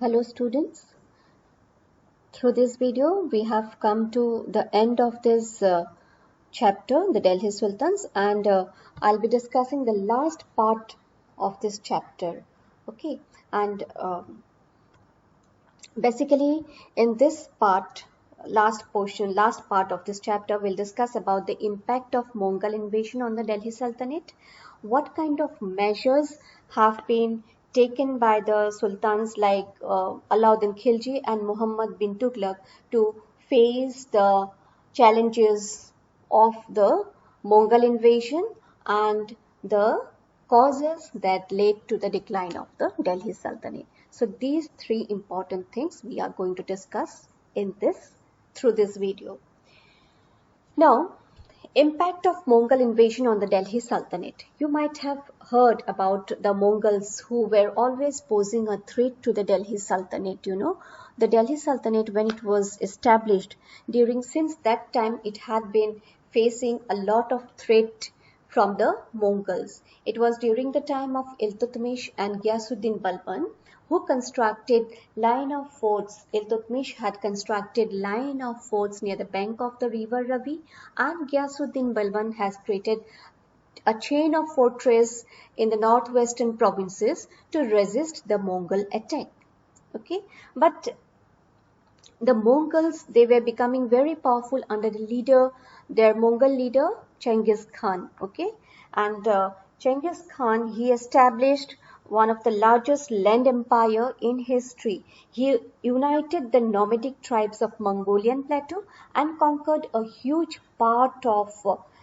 Hello students, through this video we have come to the end of this chapter, the Delhi Sultans, and I'll be discussing the last part of this chapter. Okay, and basically in this part, last part of this chapter, we'll discuss about the impact of Mongol invasion on the Delhi Sultanate, what kind of measures have been taken by the sultans like Alauddin Khilji and Muhammad bin Tughlaq to face the challenges of the Mongol invasion and the causes that led to the decline of the Delhi Sultanate. So these three important things we are going to discuss in through this video. Now, impact of Mongol invasion on the Delhi Sultanate. You might have heard about the Mongols who were always posing a threat to the Delhi Sultanate. The Delhi Sultanate, when it was established, since that time it had been facing a lot of threat from the Mongols. It was during the time of Iltutmish and Ghiyasuddin Balban who constructed line of forts. Iltutmish had constructed line of forts near the bank of the river Ravi, and Ghiyasuddin Balban has created a chain of fortresses in the northwestern provinces to resist the Mongol attack. Okay, but the Mongols, they were becoming very powerful under their Mongol leader Genghis Khan. Okay, and Genghis Khan, he established one of the largest land empire in history. He united the nomadic tribes of Mongolian plateau and conquered a huge part of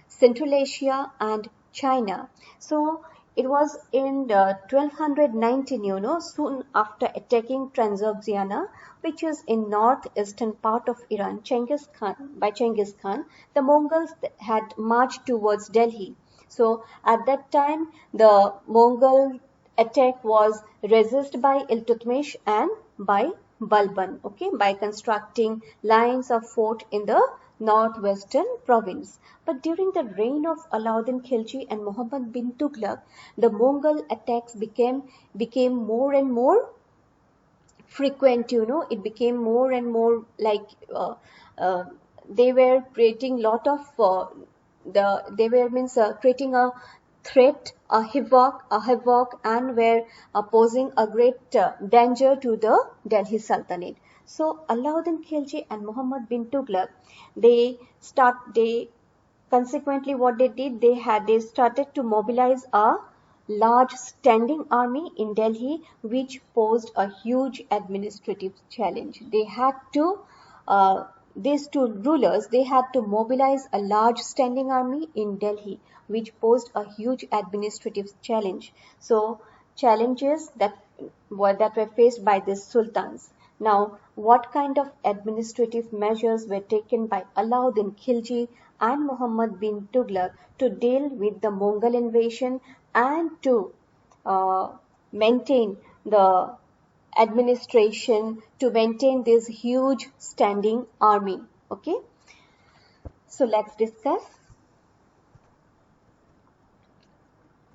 Central Asia and China. So it was in 1219, soon after attacking Transoxiana, which is in northeastern part of Iran, Genghis Khan, the Mongols had marched towards Delhi. So at that time, the Mongol attack was resisted by Iltutmish and by Balban, okay, by constructing lines of fort in the northwestern province. But during the reign of Alauddin Khilji and Muhammad bin Tughlaq, the Mongol attacks became more and more frequent. It became more and more like they were creating lot of creating a threat, a havoc, and were posing a great danger to the Delhi Sultanate. So Alauddin Khilji and Muhammad bin Tughlaq, they consequently what they did, they started to mobilize a large standing army in Delhi, which posed a huge administrative challenge. These two rulers, they had to mobilize a large standing army in Delhi, which posed a huge administrative challenge. So challenges that were faced by these sultans. Now, what kind of administrative measures were taken by Alauddin Khilji and Muhammad bin Tughlaq to deal with the Mongol invasion and to maintain the administration, to maintain this huge standing army? Okay, so let's discuss.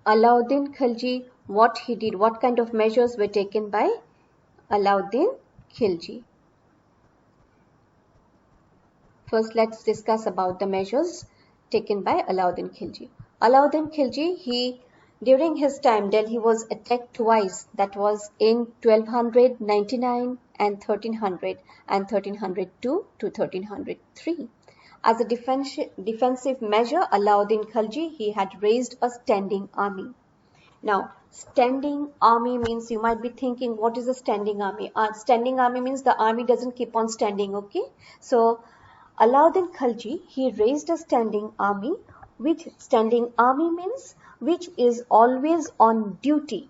Alauddin Khilji, what he did, what kind of measures were taken by Alauddin Khilji. First, let's discuss about the measures taken by Alauddin Khilji. Alauddin Khilji, during his time, Delhi was attacked twice. That was in 1299 and 1300 and 1302 to 1303. As a defensive measure, Alauddin Khilji, he had raised a standing army. Now, standing army means, you might be thinking, what is a standing army? Standing army means the army doesn't keep on standing, okay? So, Alauddin Khilji, he raised a standing army, which standing army means which is always on duty,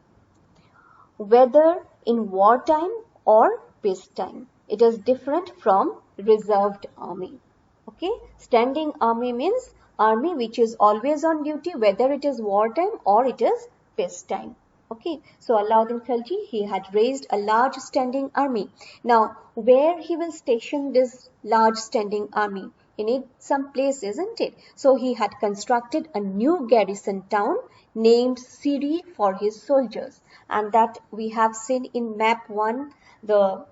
whether in wartime or peacetime. It is different from reserved army. Okay, standing army means army which is always on duty, whether it is wartime or it is peacetime. Okay, so Alauddin Khilji, he had raised a large standing army. Now, where he will station this large standing army? He needs some place, isn't it? So he had constructed a new garrison town named Siri for his soldiers, and that we have seen in map 1, the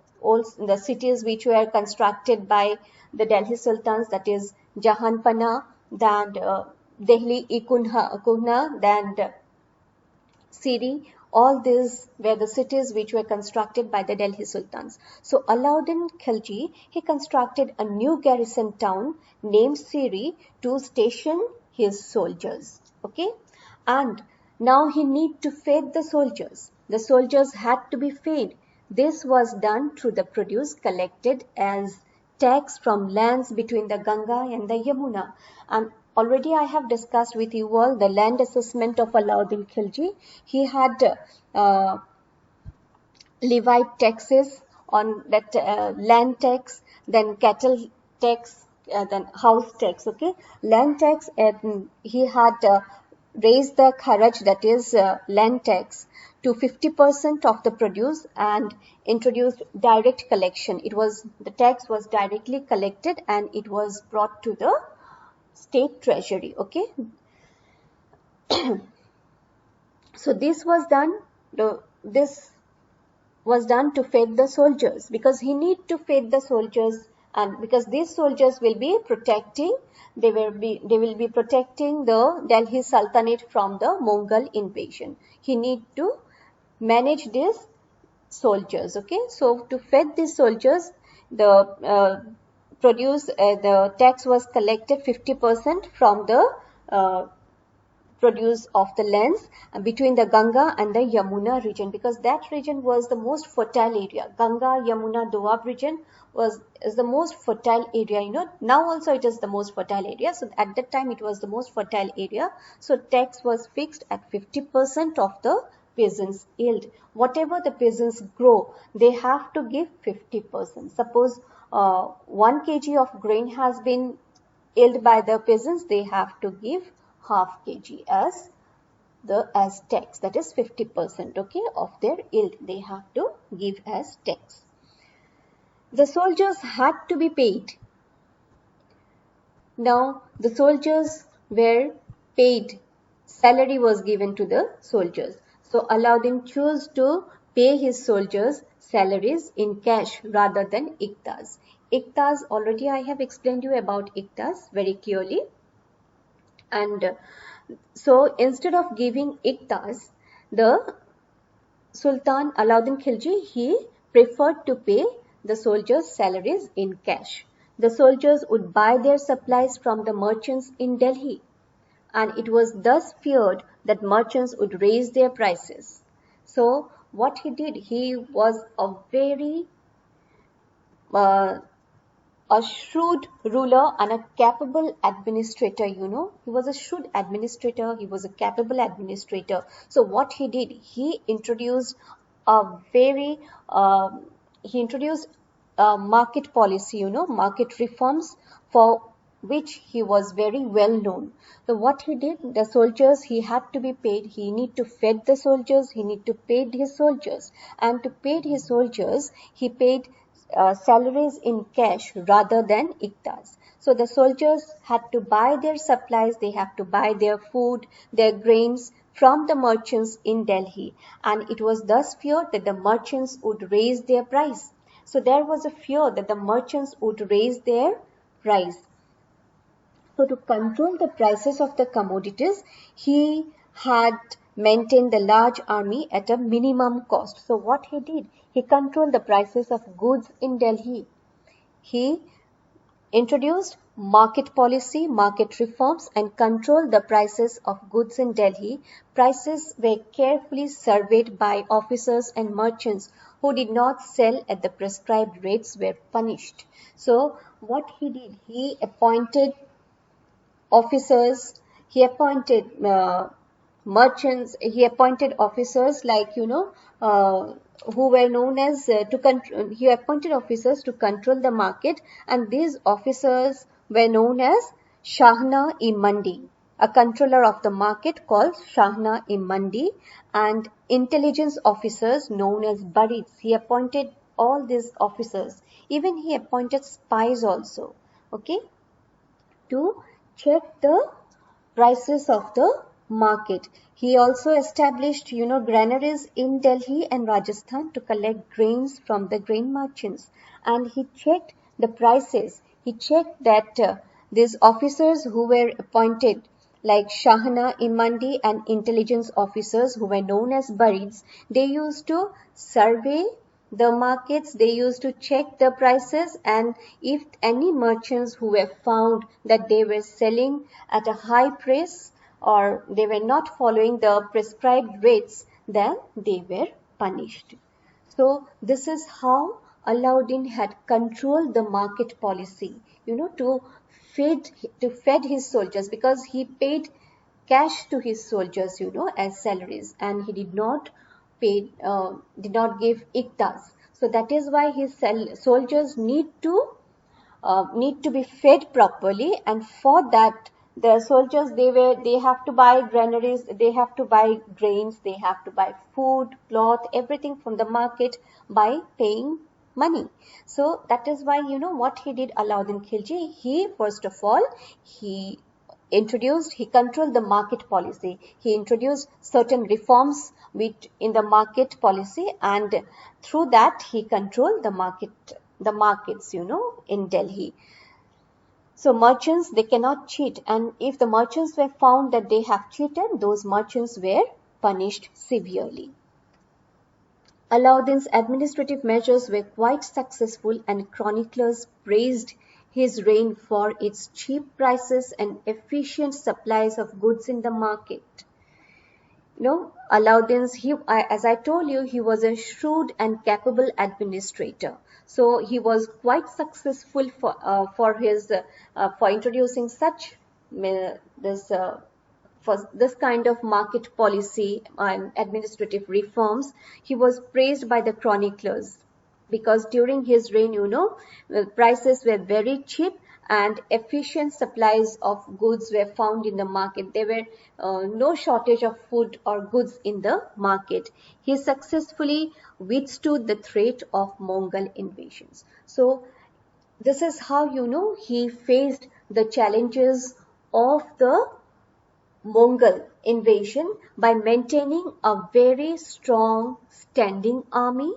cities which were constructed by the Delhi Sultans, that is Jahanpana, then Delhi Ikuna, then Siri. All these were the cities which were constructed by the Delhi Sultans. So Alauddin Khilji, he constructed a new garrison town named Siri to station his soldiers. Okay, and now he need to feed the soldiers. The soldiers had to be fed. This was done through the produce collected as tax from lands between the Ganga and the Yamuna. And already I have discussed with you all the land assessment of Alauddin Khilji. He had Levite taxes on that land tax, then cattle tax, then house tax. Okay, land tax, and he had raised the kharaj, that is land tax, to 50% of the produce and introduced direct collection. The tax was directly collected and it was brought to the state treasury. Okay, so this was done. This was done to feed the soldiers, because he need to feed the soldiers, and because these soldiers will be protecting, they will be protecting the Delhi Sultanate from the Mongol invasion. He need to manage these soldiers. Okay, so to feed these soldiers, the the tax was collected 50% from the produce of the lands between the Ganga and the Yamuna region, because that region was the most fertile area. Ganga, Yamuna, Doab region is the most fertile area. Now also it is the most fertile area. So at that time it was the most fertile area. So tax was fixed at 50% of the peasants' yield. Whatever the peasants grow, they have to give 50%. Suppose 1 kg of grain has been yield by the peasants, they have to give half kg as tax, that is 50%, okay, of their yield they have to give as tax. The soldiers had to be paid. Now the soldiers were paid, salary was given to the soldiers. So Alauddin chose to pay his soldiers salaries in cash rather than iktas. Iktas, already I have explained you about iktas very clearly. And so instead of giving iktas, the Sultan Alauddin Khilji, he preferred to pay the soldiers' salaries in cash. The soldiers would buy their supplies from the merchants in Delhi, and it was thus feared that merchants would raise their prices. So what he did, he was a very a shrewd ruler and a capable administrator. He was a shrewd administrator, he was a capable administrator. So what he did, he introduced market policy, market reforms, for which he was very well known. So what he did, the soldiers, he had to be paid, he need to feed the soldiers, he need to pay his soldiers, and to pay his soldiers, he paid salaries in cash rather than iktas. So the soldiers had to buy their supplies, they have to buy their food, their grains from the merchants in Delhi, and it was thus feared that the merchants would raise their price. So there was a fear that the merchants would raise their price. So to control the prices of the commodities, he had maintained the large army at a minimum cost. So what he did, he controlled the prices of goods in Delhi. He introduced market policy, market reforms, and controlled the prices of goods in Delhi. Prices were carefully surveyed by officers, and merchants who did not sell at the prescribed rates were punished. So what he did, he appointed officers, he appointed merchants, he appointed officers like, who were known as, he appointed officers to control the market, and these officers were known as Shahna-e-Mandi, a controller of the market called Shahna-e-Mandi, and intelligence officers known as Barits. He appointed all these officers. Even he appointed spies also, okay, to check the prices of the market. He also established, granaries in Delhi and Rajasthan to collect grains from the grain merchants. And he checked the prices. He checked that these officers who were appointed, like Shahana Imandi and intelligence officers who were known as Barids, they used to survey the markets, they used to check the prices, and if any merchants who were found that they were selling at a high price or they were not following the prescribed rates, then they were punished. So this is how Alauddin had controlled the market policy, to feed fed his soldiers, because he paid cash to his soldiers, as salaries, and he did not give iktas. So that is why his soldiers need to be fed properly, and for that the soldiers, they have to buy granaries, they have to buy grains, they have to buy food, cloth, everything from the market by paying money. So that is why, what he did, Alauddin Khilji, he first of all, he controlled the market policy. He introduced certain reforms in the market policy, and through that he controlled the markets, in Delhi. So merchants, they cannot cheat, and if the merchants were found that they have cheated, those merchants were punished severely. Alauddin's administrative measures were quite successful, and chroniclers praised his reign for its cheap prices and efficient supplies of goods in the market. Alauddin's, as I told you, he was a shrewd and capable administrator. So he was quite successful for introducing such for this kind of market policy and administrative reforms. He was praised by the chroniclers because during his reign, the prices were very cheap and efficient supplies of goods were found in the market. There were no shortage of food or goods in the market. He successfully withstood the threat of Mongol invasions. So this is how, he faced the challenges of the Mongol invasion by maintaining a very strong standing army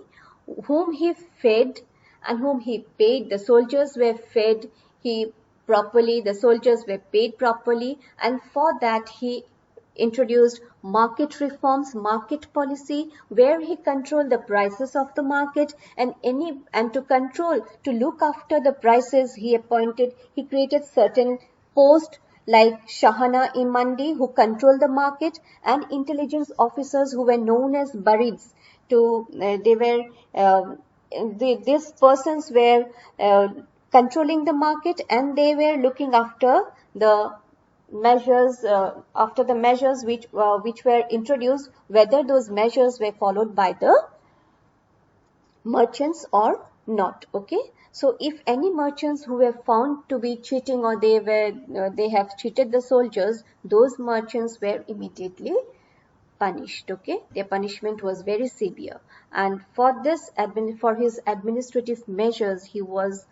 whom he fed and whom he paid. The soldiers were fed the soldiers were paid properly, and for that he introduced market reforms, market policy, where he controlled the prices of the market, and to look after the prices, he created certain posts like Shahana Imandi, who controlled the market, and intelligence officers who were known as Barids. These persons were controlling the market, and they were looking after the measures which were introduced, whether those measures were followed by the merchants or not. Okay, so if any merchants who were found to be cheating, or they have cheated the soldiers, those merchants were immediately punished. Okay, their punishment was very severe, and for his administrative measures, he was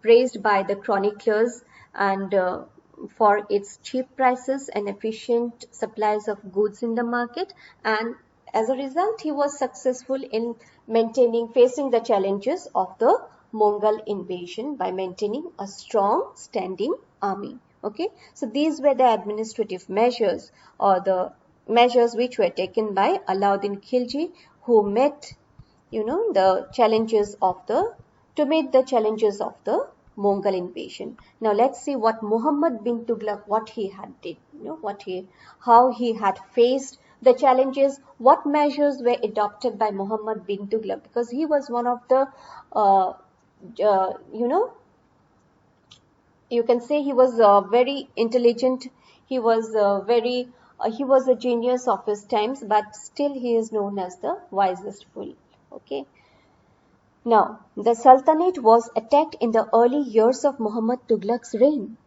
praised by the chroniclers, and for its cheap prices and efficient supplies of goods in the market. And as a result, he was successful in facing the challenges of the Mongol invasion by maintaining a strong standing army. Okay, so these were the administrative measures, or the measures which were taken by Alauddin Khilji, who met to meet the challenges of the Mongol invasion. Now let's see what Muhammad bin Tughlaq, what he had did, how he had faced the challenges, what measures were adopted by Muhammad bin Tughlaq, because he was one of the, you can say he was very intelligent, he was a genius of his times, but still he is known as the wisest fool. Okay. Now, the Sultanate was attacked in the early years of Muhammad Tughlaq's reign.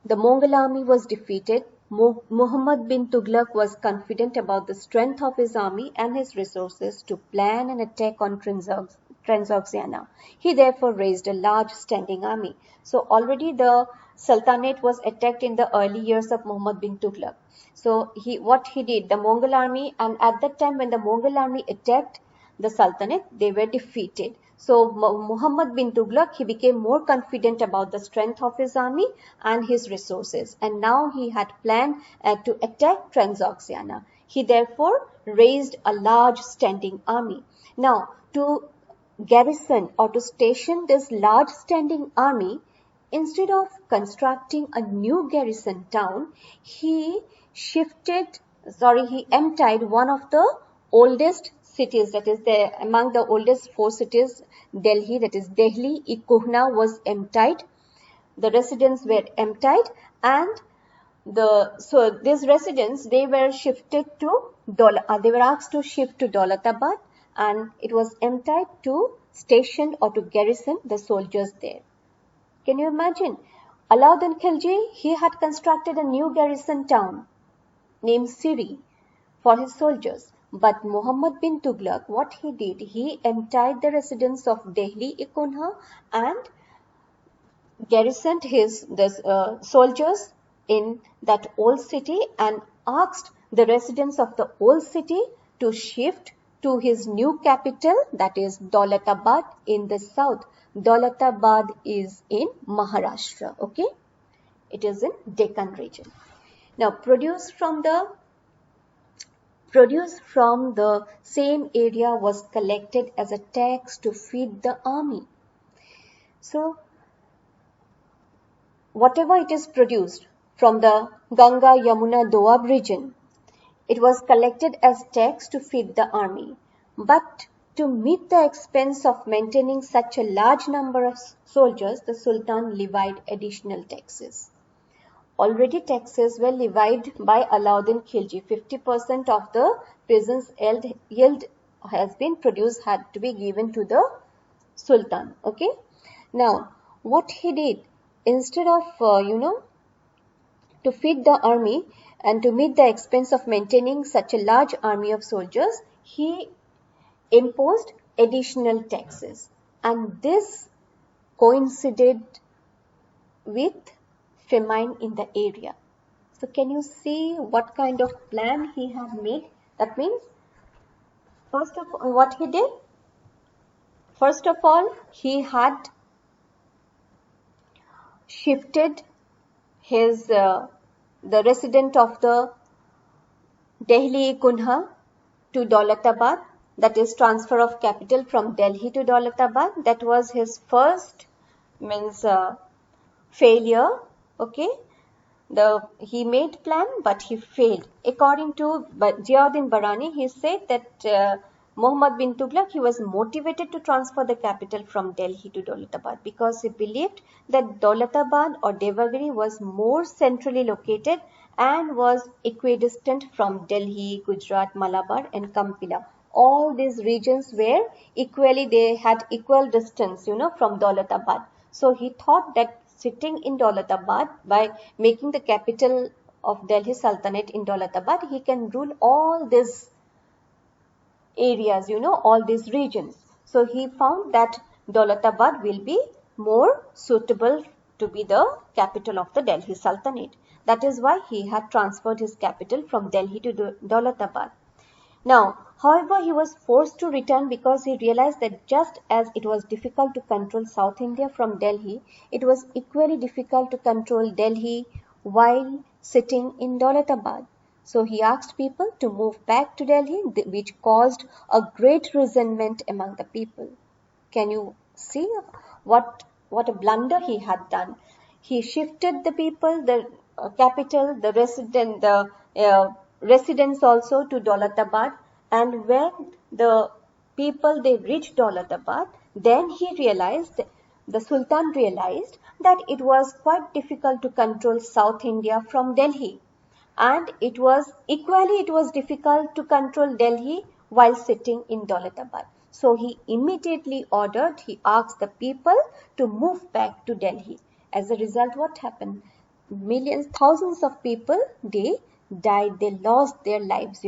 The Mongol army was defeated. Muhammad bin Tughlaq was confident about the strength of his army and his resources to plan an attack on Transoxiana. He therefore raised a large standing army. So already the Sultanate was attacked in the early years of Muhammad bin Tughlaq. So what he did, the Mongol army, and at that time when the Mongol army attacked the Sultanate, they were defeated. So Muhammad bin Tughlaq, he became more confident about the strength of his army and his resources, and now he had planned to attack Transoxiana. He therefore raised a large standing army. Now, to garrison or to station this large standing army, instead of constructing a new garrison town, he emptied one of the oldest cities, that is among the oldest four cities, Delhi, that is Kuhna was emptied. The residents were emptied, and these residents, they were asked to shift to Daulatabad, and it was emptied to station or to garrison the soldiers there. Can you imagine? Alauddin Khilji, he had constructed a new garrison town named Siri for his soldiers. But Muhammad bin Tughlaq, what he did, he emptied the residents of Delhi-i-Kunha and garrisoned the soldiers in that old city, and asked the residents of the old city to shift to his new capital, that is Daulatabad in the south. Daulatabad is in Maharashtra, okay? It is in Deccan region. Now, produce from the same area was collected as a tax to feed the army. So, whatever it is produced from the Ganga, Yamuna, Doab region, it was collected as tax to feed the army. But to meet the expense of maintaining such a large number of soldiers, the Sultan levied additional taxes. Already taxes were levied by Alauddin Khilji. 50% of the peasants' yield has been produced, had to be given to the Sultan. Okay. Now, what he did, instead of, to feed the army and to meet the expense of maintaining such a large army of soldiers, he imposed additional taxes. And this coincided with famine in the area. So can you see what kind of plan he had made? That means, first of all, what he did? First of all, he had shifted the resident of the Delhi-i-Kunha to Daulatabad, that is transfer of capital from Delhi to Daulatabad. That was his first failure. Okay, he made plan, but he failed. According to Ziauddin Barani, he said that Muhammad bin Tughlaq, he was motivated to transfer the capital from Delhi to Daulatabad because he believed that Daulatabad or Devagiri was more centrally located and was equidistant from Delhi, Gujarat, Malabar and Kampila. All these regions were they had equal distance, from Daulatabad. So he thought that sitting in Daulatabad, by making the capital of Delhi Sultanate in Daulatabad, he can rule all these areas, all these regions. So he found that Daulatabad will be more suitable to be the capital of the Delhi Sultanate. That is why he had transferred his capital from Delhi to Daulatabad. Now, however, he was forced to return because he realized that just as it was difficult to control South India from Delhi, it was equally difficult to control Delhi while sitting in Daulatabad. So he asked people to move back to Delhi, which caused a great resentment among the people. Can you see what a blunder he had done? He shifted the people, the capital, the residents also to Daulatabad, and when the people they reached Daulatabad, then the Sultan realized that it was quite difficult to control South India from Delhi, and it was difficult to control Delhi while sitting in Daulatabad. So he immediately asked the people to move back to Delhi. As a result, what happened? Thousands of people, they died, they lost their lives,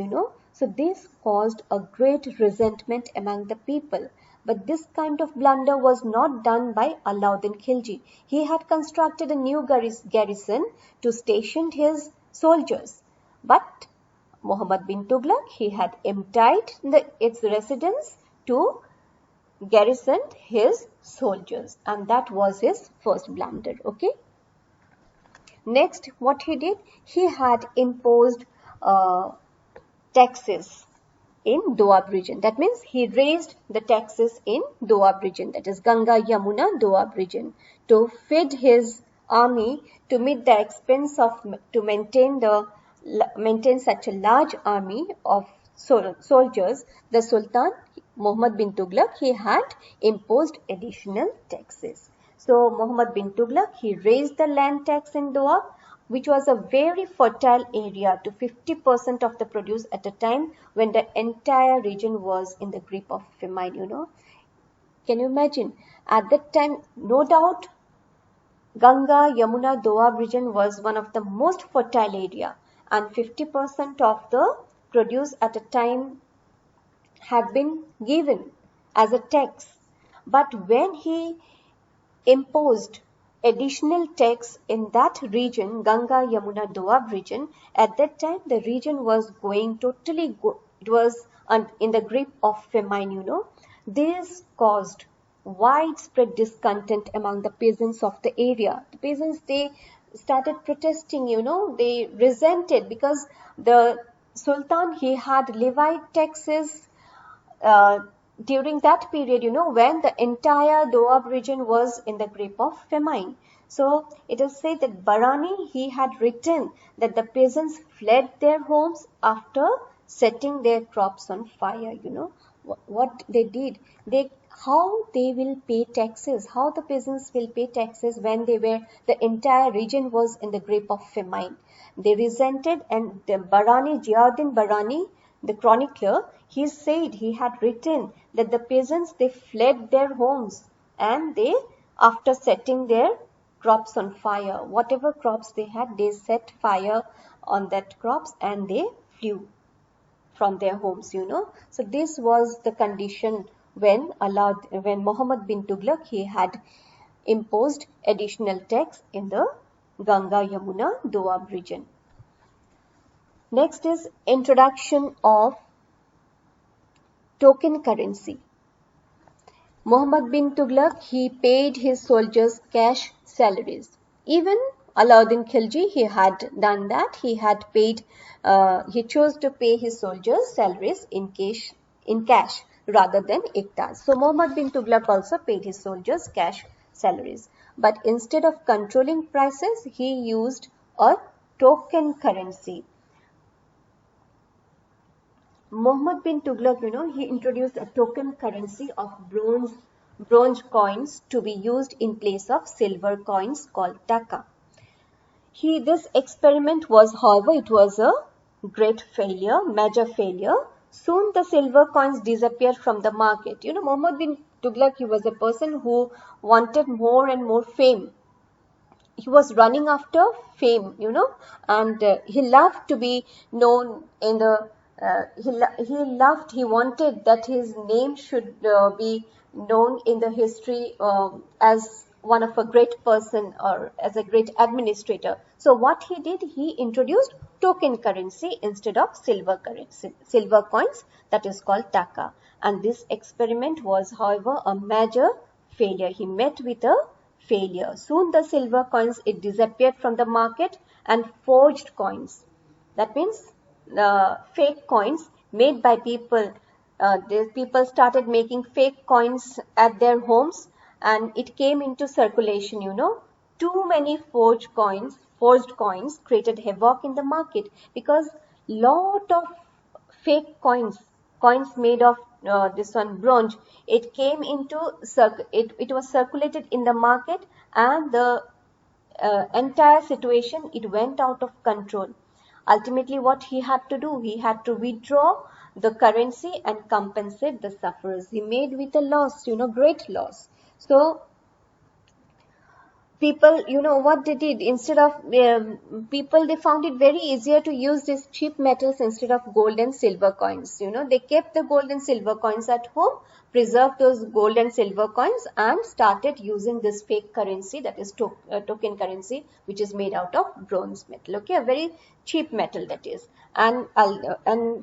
So this caused a great resentment among the people. But this kind of blunder was not done by Alauddin Khilji. He had constructed a new garrison to station his soldiers. But Muhammad bin Tughlaq, he had emptied its residence to garrison his soldiers, and that was his first blunder. Okay. Next, what he did, he had imposed taxes in Doab region. That means he raised the taxes in Doab region, that is Ganga Yamuna Doab region, to feed his army, to meet the expense of to maintain such a large army of soldiers. The Sultan Muhammad bin Tughlaq, he had imposed additional taxes. So Muhammad bin Tughlaq, he raised the land tax in Doab, which was a very fertile area, to 50% of the produce at a time when the entire region was in the grip of famine, Can you imagine? At that time, no doubt, Ganga, Yamuna, Doab region was one of the most fertile area, and 50% of the produce at a time had been given as a tax. But when he imposed additional tax in that region, Ganga, Yamuna, Doab region, at that time the region was going totally, it was in the grip of famine, This caused widespread discontent among the peasants of the area. The peasants, they started protesting, they resented, because the Sultan, he had levied taxes during that period, when the entire Doab region was in the grip of famine. So it is said that Barani, he had written that the peasants fled their homes after setting their crops on fire, What they did, how they will pay taxes, how the peasants will pay taxes when the entire region was in the grip of famine. They resented, and the Ziauddin Barani, the chronicler, he said, he had written that the peasants, they fled their homes, and they, after setting their crops on fire, whatever crops they had, they set fire on that crops and they flew from their homes, So this was the condition when Muhammad bin Tughlaq, he had imposed additional tax in the Ganga Yamuna Doab region. Next is introduction of token currency. Muhammad bin Tughlaq, he paid his soldiers cash salaries. Even Alauddin Khilji, he had done that. He had paid, he chose to pay his soldiers salaries in cash rather than iktas. So Muhammad bin Tughlaq also paid his soldiers cash salaries. But instead of controlling prices, he used a token currency. Muhammad bin Tughlaq, he introduced a token currency of bronze coins to be used in place of silver coins called taka. This experiment was, however, it was a great failure, major failure. Soon the silver coins disappeared from the market. Muhammad bin Tughlaq, he was a person who wanted more and more fame. He was running after fame, and he loved to be known in the he wanted that his name should be known in the history as one of a great person or as a great administrator. So what he did, he introduced token currency instead of silver coins, that is called taka. And this experiment was, however, a major failure. He met with a failure. Soon the silver coins, it disappeared from the market, and forged coins, that means fake coins made by people. The people started making fake coins at their homes, and it came into circulation, Too many forged coins created havoc in the market, because lot of fake coins made of bronze, it came into it was circulated in the market, and the entire situation, it went out of control. Ultimately, what he had to do, he had to withdraw the currency and compensate the sufferers. He made with a loss, great loss. So people, what they did, instead of people, they found it very easier to use these cheap metals instead of gold and silver coins. They kept the gold and silver coins at home, preserved those gold and silver coins, and started using this fake currency, that is token currency, which is made out of bronze metal. Okay, a very cheap metal that is. And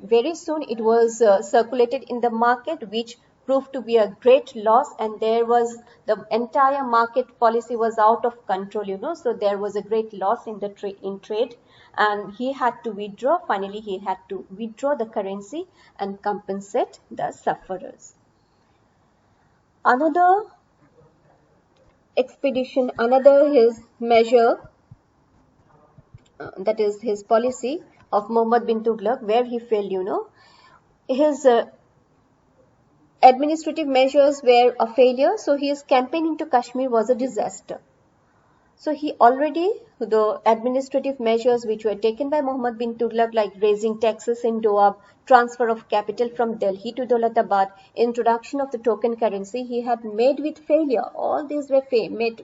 very soon it was circulated in the market, which proved to be a great loss, and there was the entire market policy was out of control. So there was a great loss in the trade, and he had to withdraw. Finally he had to withdraw the currency and compensate the sufferers. Another expedition, another his measure, that is his policy of Muhammad bin Tughlaq, where he failed. His administrative measures were a failure, so his campaign into Kashmir was a disaster. So the administrative measures which were taken by Muhammad bin Tughlaq, like raising taxes in Doab, transfer of capital from Delhi to Dawlatabad, introduction of the token currency, he had made with failure. All these were he met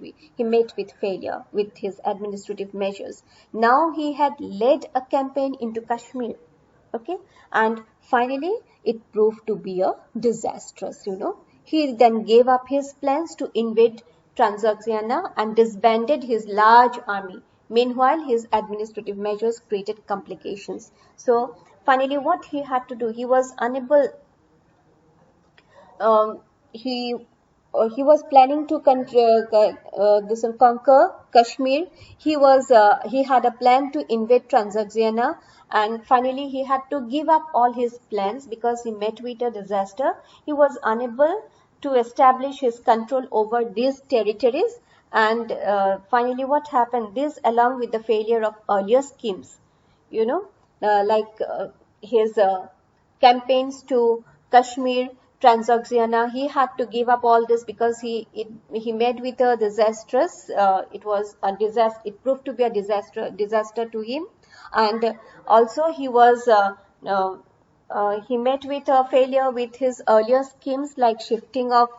with failure with his administrative measures. Now he had led a campaign into Kashmir. Okay, and finally it proved to be a disastrous. He then gave up his plans to invade Transoxiana and disbanded his large army. Meanwhile, his administrative measures created complications. So finally what he had to do, he was unable, he was planning to conquer Kashmir. He had a plan to invade Transoxiana, and finally he had to give up all his plans because he met with a disaster. He was unable to establish his control over these territories, and finally what happened, this along with the failure of earlier schemes, like his campaigns to Kashmir, Transoxiana, he had to give up all this because he met with a disastrous. It was a disaster. It proved to be a disaster to him, and also he met with a failure with his earlier schemes, like shifting of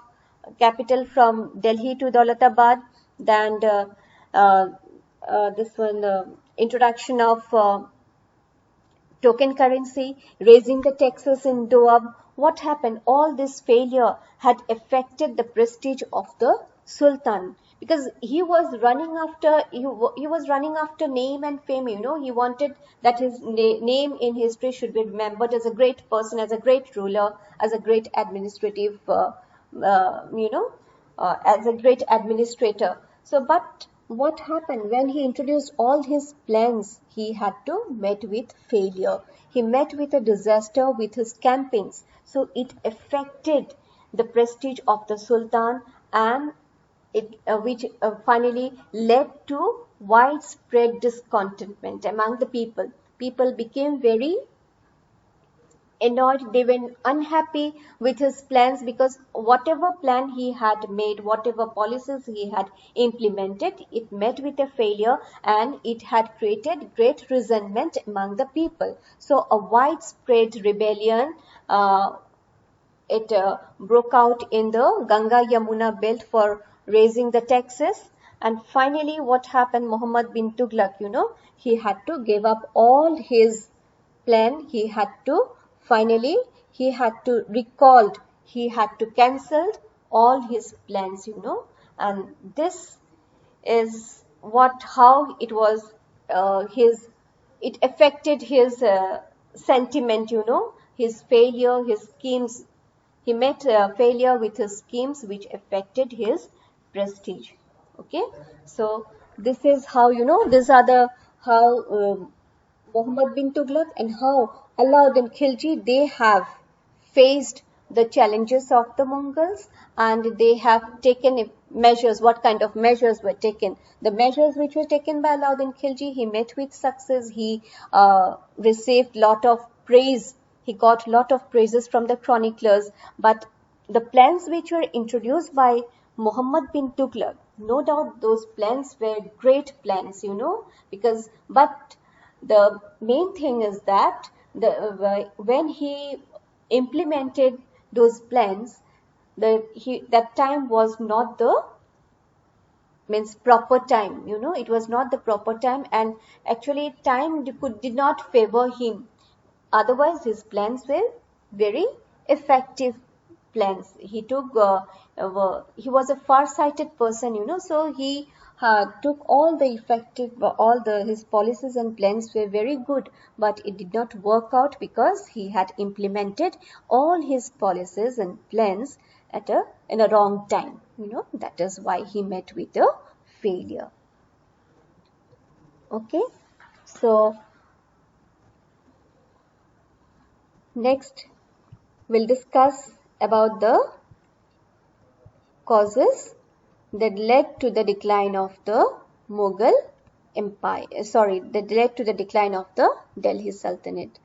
capital from Delhi to Dawlatabad. Then introduction of token currency, raising the taxes in Doab. What happened? All this failure had affected the prestige of the Sultan, because he was running after name and fame. He wanted that his name in history should be remembered as a great person, as a great ruler, as a great administrative, as a great administrator. So, but what happened when he introduced all his plans? He had to meet with failure. He met with a disaster with his campaigns. So it affected the prestige of the Sultan, and which finally led to widespread discontentment among the people. People became very annoyed, they were unhappy with his plans, because whatever plan he had made, whatever policies he had implemented, it met with a failure, and it had created great resentment among the people. So a widespread rebellion broke out in the Ganga Yamuna belt for raising the taxes. And finally what happened, Muhammad bin Tughlaq, he had to give up all his plan. He had to cancel all his plans, and this is how it was, it affected his sentiment, his failure, his schemes. He met failure with his schemes, which affected his prestige. Okay, so this is how, these are how Muhammad bin Tughlaq and how Alauddin Khilji, they have faced the challenges of the Mongols, and they have taken measures. What kind of measures were taken? The measures which were taken by Alauddin Khilji, he met with success. He received lot of praise. He got lot of praises from the chroniclers. But the plans which were introduced by Muhammad bin Tughlaq, no doubt those plans were great plans, but the main thing is that when he implemented those plans, that time was not the means proper time, it was not the proper time, and actually time did not favor him. Otherwise, his plans were very effective plans. He was a far-sighted person, so he took all the effective, his policies and plans were very good, but it did not work out because he had implemented all his policies and plans in a wrong time. That is why he met with a failure. Okay, so next we'll discuss about the causes that led to the decline of the Mughal Empire. That led to the decline of the Delhi Sultanate.